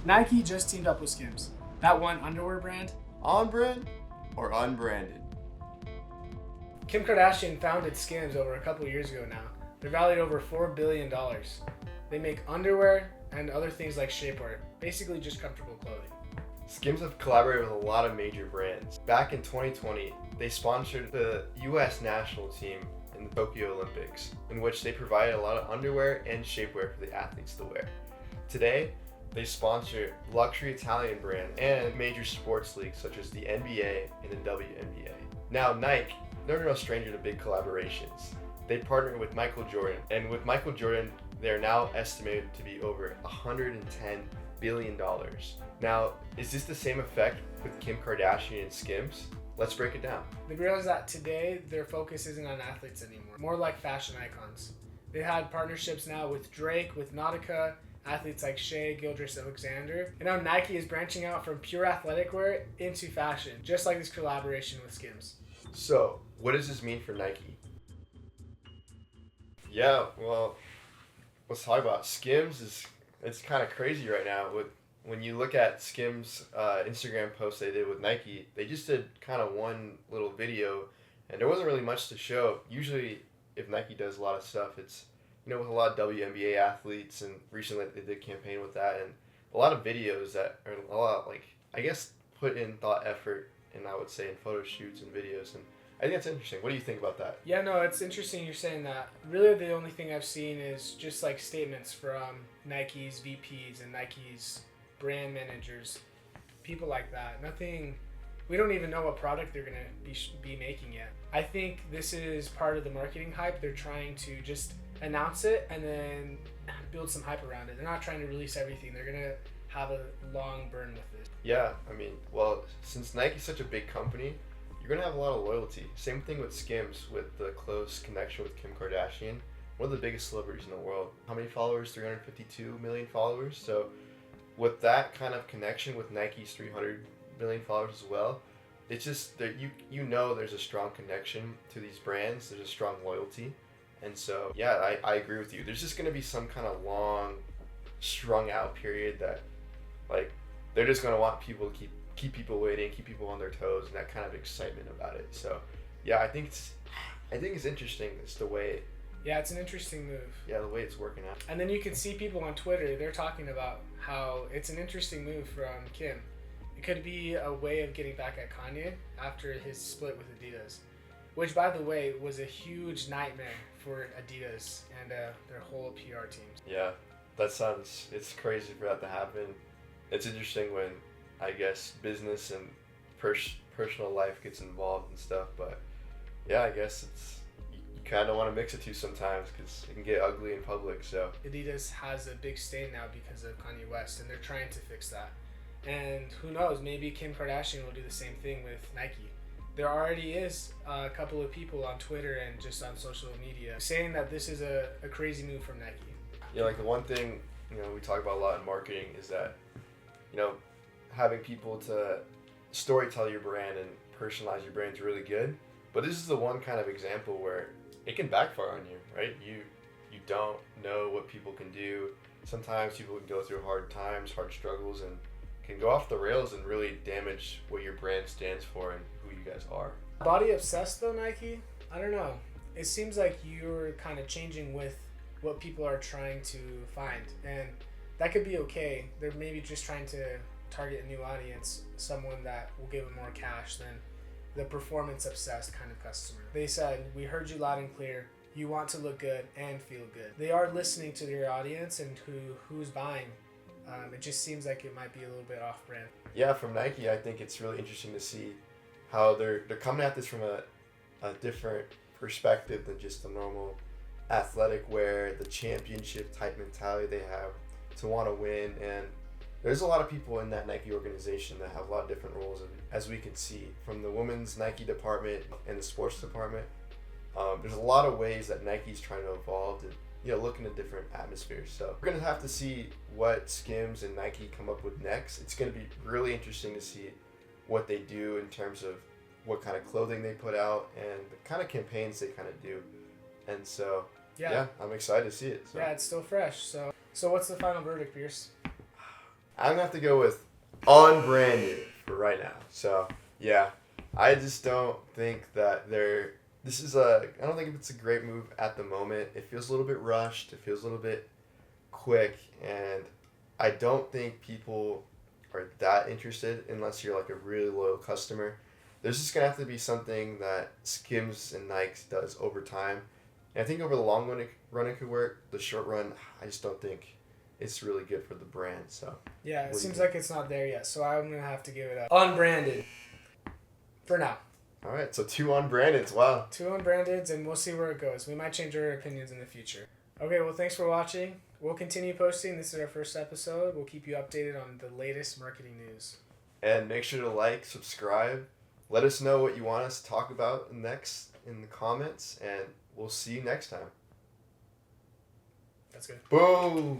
Nike just teamed up with Skims, that one underwear brand. On brand or unbranded? Kim Kardashian founded Skims over a couple years ago now. They're valued over $4 billion. They make underwear and other things like shapewear, basically just comfortable clothing. Skims have collaborated with a lot of major brands. Back in 2020, they sponsored the U.S. national team in the Tokyo Olympics, in which they provided a lot of underwear and shapewear for the athletes to wear. Today, they sponsor luxury Italian brands and major sports leagues such as the NBA and the WNBA. Now, Nike, they're no stranger to big collaborations. They partnered with Michael Jordan, and with Michael Jordan, they're now estimated to be over $110 billion. Now, is this the same effect with Kim Kardashian and Skims? Let's break it down. They realize that today their focus isn't on athletes anymore, more like fashion icons. They had partnerships now with Drake, with Nautica, athletes like Shea Gilgeous-Alexander, and now Nike is branching out from pure athletic wear into fashion, just like this collaboration with Skims. So, what does this mean for Nike? Yeah, well, let's talk about Skims. It's kind of crazy right now. When you look at Skims Instagram post they did with Nike, they just did kind of one little video, and there wasn't really much to show. Usually, if Nike does a lot of stuff, it's with a lot of WNBA athletes, and recently they did a campaign with that, and a lot of videos that are a lot put in thought, effort, and I would say in photo shoots and videos, and I think that's interesting. What do you think about that? Yeah, no, it's interesting you're saying that. Really, the only thing I've seen is just like statements from Nike's VPs and Nike's brand managers, people like that. Nothing. We don't even know what product they're gonna be making yet. I think this is part of the marketing hype. They're trying to just announce it and then build some hype around it. They're not trying to release everything. They're gonna have a long burn with this. Yeah, well, since Nike's such a big company, you're gonna have a lot of loyalty. Same thing with Skims, with the close connection with Kim Kardashian, one of the biggest celebrities in the world. How many followers? 352 million followers. So with that kind of connection with Nike's 300 million followers as well, it's just that there's a strong connection to these brands. There's a strong loyalty. And so, yeah, I agree with you. There's just going to be some kind of long, strung out period that, they're just going to want people to keep people waiting, keep people on their toes, and that kind of excitement about it. So, yeah, I think it's interesting. It's the way. Yeah, it's an interesting move. Yeah, the way it's working out. And then you can see people on Twitter, they're talking about how it's an interesting move from Kim. It could be a way of getting back at Kanye after his split with Adidas, which, by the way, was a huge nightmare for Adidas and their whole PR teams. Yeah, it's crazy for that to happen. It's interesting when, I guess, business and personal life gets involved and stuff, but yeah, I guess you kind of want to mix the two sometimes because it can get ugly in public. So Adidas has a big stain now because of Kanye West, and they're trying to fix that. And who knows, maybe Kim Kardashian will do the same thing with Nike. There already is a couple of people on Twitter and just on social media saying that this is a crazy move from Nike. Yeah, the one thing we talk about a lot in marketing is that having people to story tell your brand and personalize your brand is really good. But this is the one kind of example where it can backfire on you, right? You don't know what people can do. Sometimes people can go through hard times, hard struggles, and can go off the rails and really damage what your brand stands for and who you guys are. Body obsessed though, Nike? I don't know. It seems like you're kind of changing with what people are trying to find, and that could be okay. They're maybe just trying to target a new audience, someone that will give them more cash than the performance obsessed kind of customer. They said, we heard you loud and clear. You want to look good and feel good. They are listening to their audience and who's buying. It just seems like it might be a little bit off brand. Yeah, from Nike, I think it's really interesting to see how they're coming at this from a different perspective than just the normal athletic wear, the championship type mentality they have to want to win. And there's a lot of people in that Nike organization that have a lot of different roles, as we can see from the women's Nike department and the sports department. There's a lot of ways that Nike's trying to evolve and look into different atmospheres. So we're gonna have to see what Skims and Nike come up with next. It's gonna be really interesting to see what they do in terms of what kind of clothing they put out and the kind of campaigns they kind of do. And so yeah, I'm excited to see it. So. Yeah, it's still fresh. So what's the final verdict, Pierce? I'm gonna have to go with unbranded for right now. So yeah, I just don't think that they're. This is a. I don't think it's a great move at the moment. It feels a little bit rushed. It feels a little bit quick, and I don't think people are that interested unless you're like a really loyal customer. There's just gonna have to be something that Skims and Nike does over time. And I think over the long run it could work. The short run, I just don't think it's really good for the brand. So Yeah, it what do you seems think? like it's not there yet, so I'm gonna have to give it up. Unbranded. For now. All right, so 2 unbrandeds. Wow. 2 unbrandeds, and we'll see where it goes. We might change our opinions in the future. Okay, well, thanks for watching. We'll continue posting. This is our first episode. We'll keep you updated on the latest marketing news. And make sure to like, subscribe. Let us know what you want us to talk about next in the comments, and we'll see you next time. That's good. Boom.